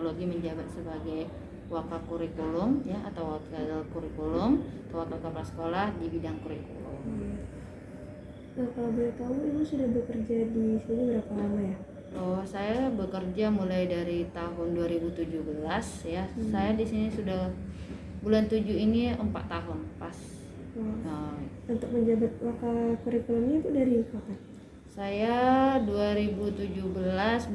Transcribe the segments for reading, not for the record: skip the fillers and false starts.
Teknologi menjabat sebagai wakil kurikulum ya, atau wakil kurikulum atau wakil kepala sekolah di bidang kurikulum. Nah, kalau boleh tahu Ibu sudah bekerja di sini berapa lama ya? Oh, saya bekerja mulai dari tahun 2017 ya. Saya di sini sudah bulan 7 ini 4 tahun pas. Nah, Untuk menjabat wakil kurikulumnya Ibu dari kapan? saya 2017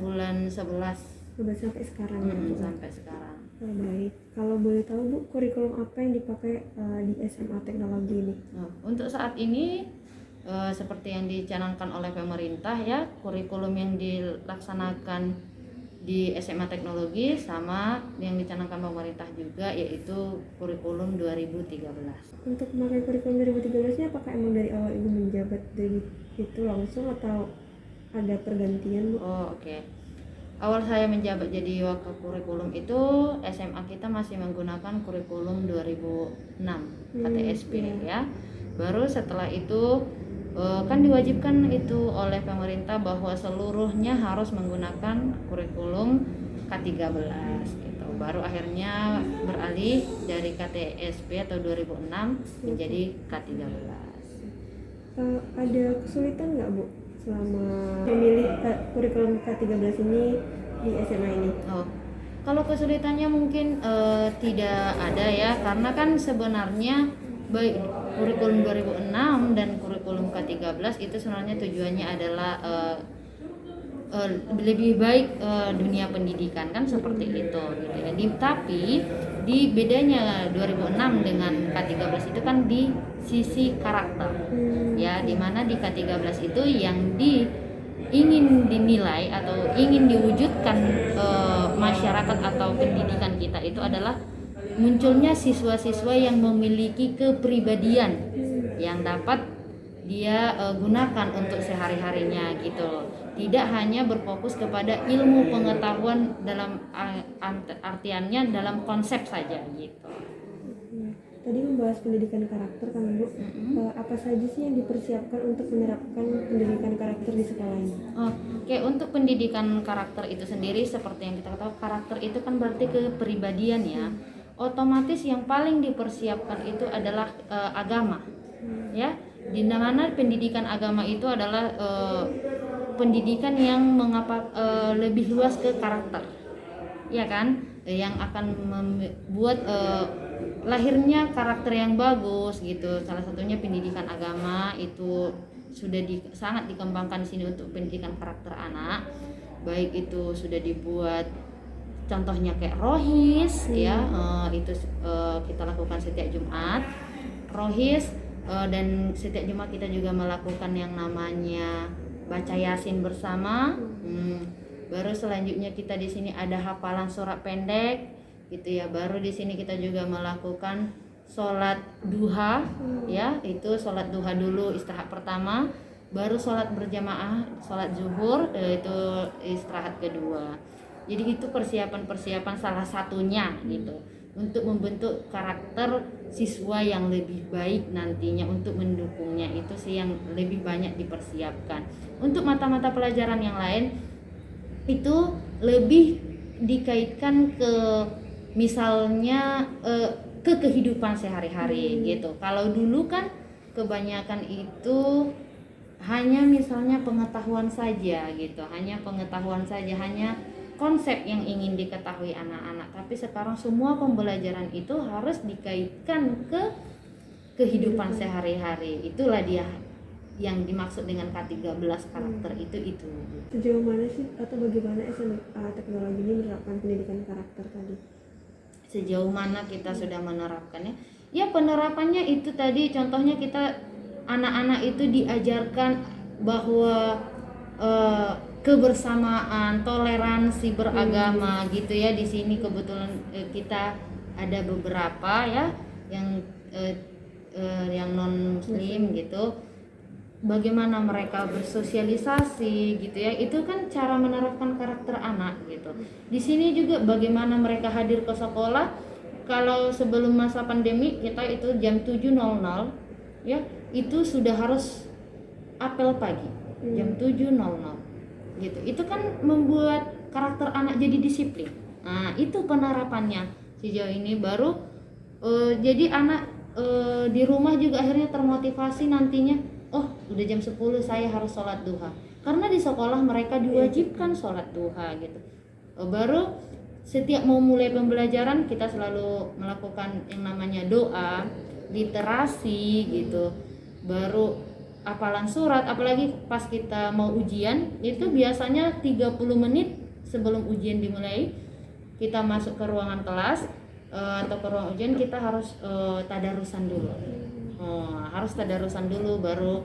bulan 11 Sampai sekarang ya Bu? sampai sekarang. Oh, baik. Kalau boleh tahu Bu, kurikulum apa yang dipakai di SMA Teknologi ini? Untuk saat ini seperti yang dicanangkan oleh pemerintah ya, kurikulum yang dilaksanakan di SMA Teknologi sama yang dicanangkan pemerintah juga, yaitu kurikulum 2013. Untuk memakai kurikulum 2013 ini apakah emang dari awal Ibu menjabat dari itu langsung atau ada pergantian Bu? Oh, oke. Awal saya menjabat jadi wakil kurikulum itu SMA kita masih menggunakan kurikulum 2006 KTSP ya. Baru setelah itu kan diwajibkan itu oleh pemerintah bahwa seluruhnya harus menggunakan kurikulum K13 gitu. Baru akhirnya beralih dari KTSP atau 2006 menjadi K13. Ada kesulitan nggak Bu selama memilih kurikulum K13 ini di SMA ini? Kalau kesulitannya mungkin tidak ada ya, karena kan sebenarnya baik kurikulum 2006 dan kurikulum K13 itu sebenarnya tujuannya adalah lebih baik dunia pendidikan kan seperti itu gitu ya. Tapi di bedanya 2006 dengan K13 itu kan di sisi karakter ya, dimana di K13 itu yang ingin dinilai atau ingin diwujudkan masyarakat atau pendidikan kita itu adalah munculnya siswa-siswa yang memiliki kepribadian yang dapat dia gunakan untuk sehari-harinya gitu. Tidak hanya berfokus kepada ilmu pengetahuan dalam artiannya dalam konsep saja gitu. Tadi membahas pendidikan karakter kan Bu, apa saja sih yang dipersiapkan untuk menerapkan pendidikan karakter di sekolah ini? Oke, untuk pendidikan karakter itu sendiri seperti yang kita tahu, karakter itu kan berarti kepribadian ya. Otomatis yang paling dipersiapkan itu adalah agama ya, di mana pendidikan agama itu adalah pendidikan yang lebih luas ke karakter ya kan, yang akan membuat lahirnya karakter yang bagus gitu. Salah satunya pendidikan agama itu sudah sangat dikembangkan di sini untuk pendidikan karakter anak. Baik itu sudah dibuat contohnya kayak rohis ya, itu kita lakukan setiap Jumat rohis, dan setiap Jumat kita juga melakukan yang namanya baca Yasin bersama. Baru selanjutnya kita di sini ada hafalan surat pendek gitu ya. Baru di sini kita juga melakukan sholat duha ya, itu sholat duha dulu istirahat pertama, baru sholat berjamaah sholat zuhur, itu istirahat kedua. Jadi itu persiapan salah satunya gitu untuk membentuk karakter siswa yang lebih baik nantinya. Untuk mendukungnya itu sih yang lebih banyak dipersiapkan. Untuk mata-mata pelajaran yang lain itu lebih dikaitkan ke misalnya ke kehidupan sehari-hari gitu. Kalau dulu kan kebanyakan itu hanya misalnya pengetahuan saja gitu, hanya konsep yang ingin diketahui anak-anak. Tapi sekarang semua pembelajaran itu harus dikaitkan ke kehidupan sehari-hari. Itulah dia yang dimaksud dengan K13 karakter itu. Sejauh mana sih atau bagaimana SMA Teknologi ini menerapkan pendidikan karakter tadi? Sejauh mana kita sudah menerapkannya? Ya, penerapannya itu tadi contohnya kita anak-anak itu diajarkan bahwa kebersamaan, toleransi beragama gitu ya. Di sini kebetulan kita ada beberapa ya yang non muslim gitu. Bagaimana mereka bersosialisasi gitu ya, itu kan cara menerapkan karakter anak gitu. Di sini juga bagaimana mereka hadir ke sekolah. Kalau sebelum masa pandemi kita itu jam 7.00 ya, itu sudah harus apel pagi jam 7.00 gitu. Itu kan membuat karakter anak jadi disiplin Nah, itu penerapannya sejauh ini baru jadi anak di rumah juga akhirnya termotivasi nantinya, oh udah jam 10 saya harus sholat duha, karena di sekolah mereka diwajibkan sholat duha gitu. Baru setiap mau mulai pembelajaran kita selalu melakukan yang namanya doa, literasi gitu, baru hafalan surat. Apalagi pas kita mau ujian itu biasanya 30 menit sebelum ujian dimulai kita masuk ke ruangan kelas atau ke ruang ujian, kita harus tadarusan dulu. Harus tadarusan dulu baru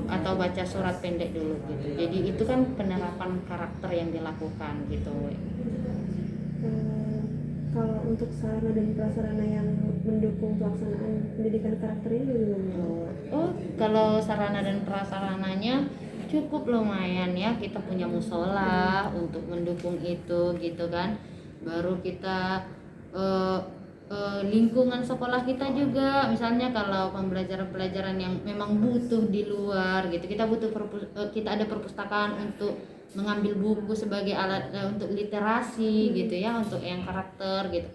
atau baca surat pendek dulu gitu. Jadi itu kan penerapan karakter yang dilakukan gitu. Kalau untuk sarana dan prasarana yang mendukung pelaksanaan pendidikan karakter ini bagaimana? Kalau sarana dan prasarananya cukup lumayan ya, kita punya musola untuk mendukung itu gitu kan. Baru kita lingkungan sekolah kita juga, misalnya kalau pembelajaran yang memang butuh di luar gitu, kita butuh kita ada perpustakaan untuk mengambil buku sebagai alat untuk literasi gitu ya, untuk yang karakter gitu.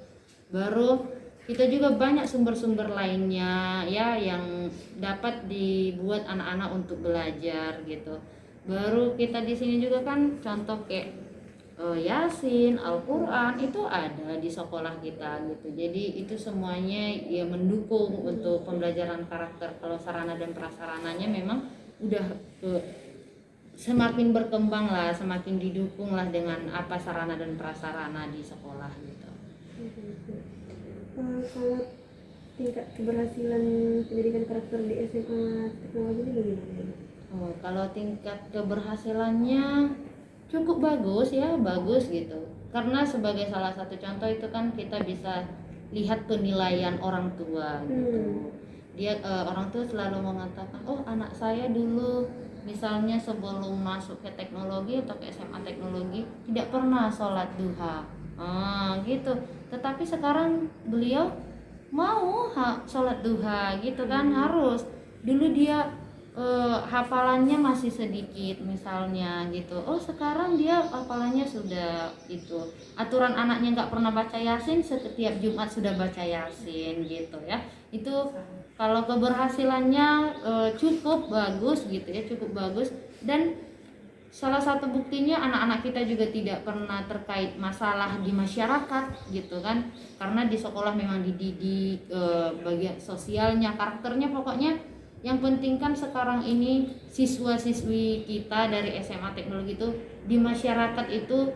Baru kita juga banyak sumber-sumber lainnya ya yang dapat dibuat anak-anak untuk belajar gitu. Baru kita di sini juga kan contoh kayak Yasin, Al-Quran itu ada di sekolah kita gitu. Jadi itu semuanya ya mendukung untuk pembelajaran karakter. Kalau sarana dan prasarananya memang udah semakin berkembang lah, semakin didukung lah dengan apa sarana dan prasarana di sekolah gitu. Kalau tingkat keberhasilan pendidikan karakter di SMA teknologi ini bagaimana? Kalau tingkat keberhasilannya cukup bagus ya, bagus gitu. Karena sebagai salah satu contoh itu kan kita bisa lihat penilaian orang tua gitu. Dia orang tua selalu mengatakan, oh anak saya dulu misalnya sebelum masuk ke teknologi atau ke SMA teknologi tidak pernah sholat duha, gitu. Tetapi sekarang beliau mau sholat duha gitu kan, harus. Dulu dia hafalannya masih sedikit misalnya gitu, oh sekarang dia hafalannya sudah itu. Aturan anaknya nggak pernah baca Yasin, setiap Jumat sudah baca Yasin gitu ya. Itu kalau keberhasilannya cukup bagus gitu ya, cukup bagus. Dan salah satu buktinya anak-anak kita juga tidak pernah terkait masalah di masyarakat gitu kan, karena di sekolah memang dididik bagian sosialnya, karakternya. Pokoknya yang penting kan sekarang ini siswa-siswi kita dari SMA teknologi itu di masyarakat itu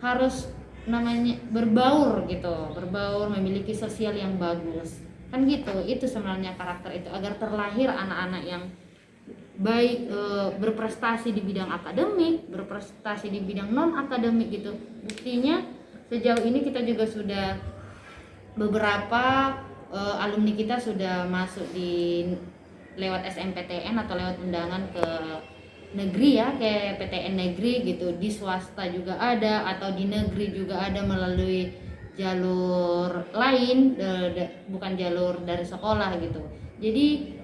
harus namanya berbaur gitu, berbaur, memiliki sosial yang bagus kan gitu. Itu sebenarnya karakter itu, agar terlahir anak-anak yang baik, berprestasi di bidang akademik, berprestasi di bidang non akademik gitu. Buktinya sejauh ini kita juga sudah beberapa alumni kita sudah masuk di lewat SMPTN atau lewat undangan ke negeri ya, kayak PTN negeri gitu. Di swasta juga ada, atau di negeri juga ada melalui jalur lain, bukan jalur dari sekolah gitu. Jadi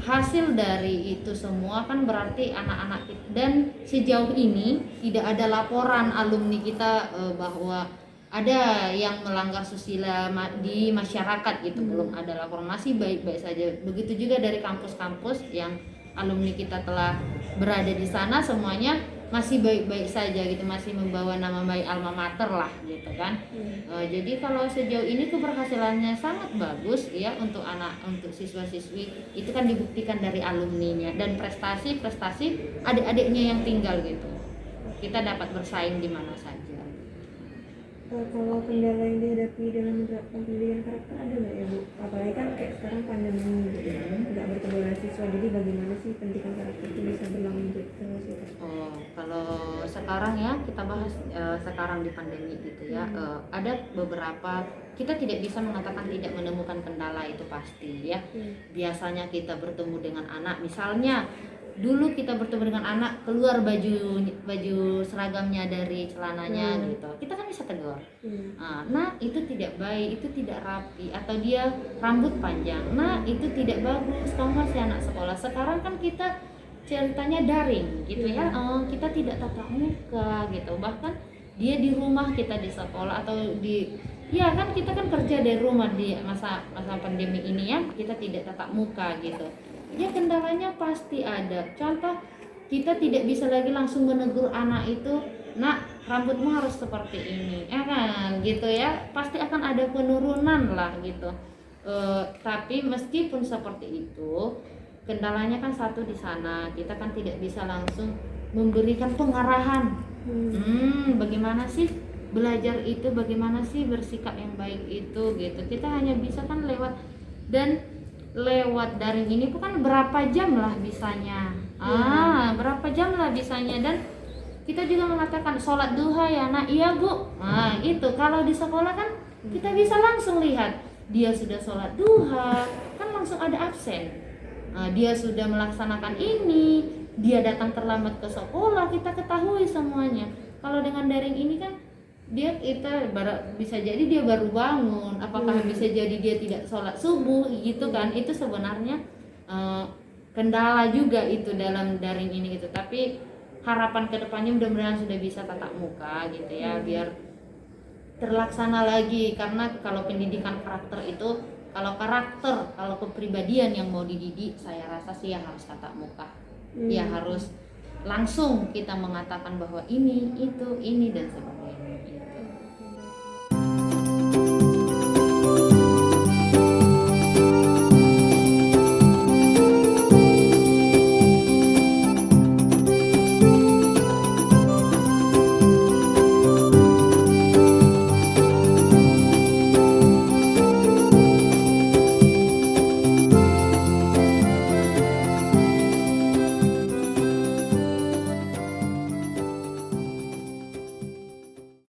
hasil dari itu semua kan berarti anak-anak kita, dan sejauh ini tidak ada laporan alumni kita bahwa ada yang melanggar susila di masyarakat gitu. Belum ada laporan, masih baik-baik saja. Begitu juga dari kampus-kampus yang alumni kita telah berada di sana, semuanya masih baik-baik saja gitu, masih membawa nama baik alma mater lah gitu kan. Jadi kalau sejauh ini keberhasilannya sangat bagus ya untuk untuk siswa-siswi. Itu kan dibuktikan dari alumninya, dan prestasi adik-adiknya yang tinggal gitu. Kita dapat bersaing di mana saja. Kalau kendala yang dihadapi dalam menerapkan pendidikan karakter ada nggak ya Bu? Apalagi kan kayak sekarang pandemi gitu ya, nggak bertemu dengan siswa, jadi bagaimana sih pendidikan karakter itu bisa berlanjut terus gitu? Kalau sekarang ya kita bahas sekarang di pandemi gitu ya, ada beberapa, kita tidak bisa mengatakan tidak menemukan kendala, itu pasti ya. Biasanya kita bertemu dengan anak, misalnya dulu kita bertemu dengan anak keluar baju seragamnya dari celananya gitu, kita kan bisa tegur, nah itu tidak baik, itu tidak rapi, atau dia rambut panjang, nah itu tidak bagus, kamu masih anak sekolah. Sekarang kan kita ceritanya daring gitu ya, kita tidak tatap muka gitu, bahkan dia di rumah, kita di sekolah, atau di, ya kan kita kan kerja dari rumah di masa pandemi ini ya, kita tidak tatap muka gitu ya, kendalanya pasti ada. Contoh, kita tidak bisa lagi langsung menegur anak itu, nak rambutmu harus seperti ini, ya kan gitu ya, pasti akan ada penurunan lah gitu. Tapi meskipun seperti itu, kendalanya kan satu di sana, kita kan tidak bisa langsung memberikan pengarahan. Bagaimana sih belajar itu, bagaimana sih bersikap yang baik itu gitu. Kita hanya bisa kan lewat, dan lewat daring ini tuh kan berapa jam lah bisanya. Berapa jam lah bisanya, dan kita juga mengatakan sholat duha ya nak, iya bu. Nah itu kalau di sekolah kan kita bisa langsung lihat dia sudah sholat duha, kan langsung ada absen. Dia sudah melaksanakan ini, dia datang terlambat ke sekolah, kita ketahui semuanya. Kalau dengan daring ini kan kita bisa jadi dia baru bangun, apakah bisa jadi dia tidak sholat subuh gitu kan. Itu sebenarnya kendala juga itu dalam daring ini gitu. Tapi harapan kedepannya mudah-mudahan sudah bisa tatap muka gitu ya, biar terlaksana lagi. Karena kalau pendidikan karakter itu, kalau kepribadian yang mau dididik, saya rasa sih yang harus tatap muka. Ya harus langsung kita mengatakan bahwa ini, itu, ini dan sebagainya gitu.